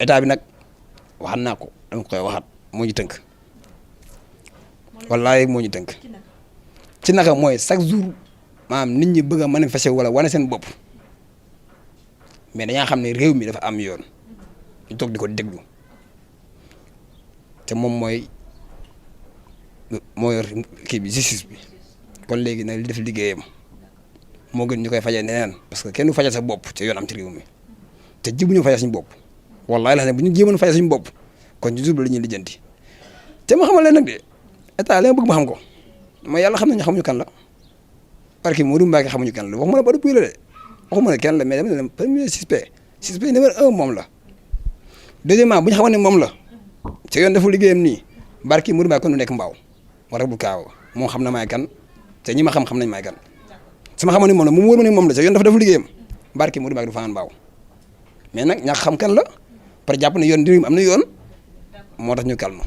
état bi nag waxaat naa ko dama koy waxaat moo ñu tënk wallaay moo ñu tënk ci naka mooy chaque jour maanaam nit ñi bëgg a manifester wala wane seen bopp mais dañaa xam ne réew mi dafa am yoon ñu toog di ko déglu te moom mooy kii bi justice bi kon léegi nag li def liggéeyam moo gën ñu koy fajee neneen parce que kenn du fajal sa bopp te yoon am ci réew mi te ji bu ñu fajal suñu bopp wallaay la ne bu ñu jéemoon fajal suñu bopp kon ci jour bi la ñuy lijjanti te ma xamal leen nag de état la ma bëgg ma xam ko ma yàlla xam nañu xamuñu kan la parce que Modou Mbacké xamuñu kan la waxuma la ba du puy la de waxuma ne kenn la mais dama ne premier suspect numéro 1 moom la deuxièmement bu ñu xamoon ne moom la te yoon deful liggéeyam nii barki Modou Mbacké kon du nekk mbaaw wala bu kaaw moom xam na maay kan te ñi ma xam nañ maay kan su ma xamoon ne moom la mu wóor ma ne moom la te yoon dafa deful liggéeyam barki Modou Mbacké du fanaan mbaaw mais nag ñàkk xam kan la par jàpp ne yoon am na yoon moo tax ñu calme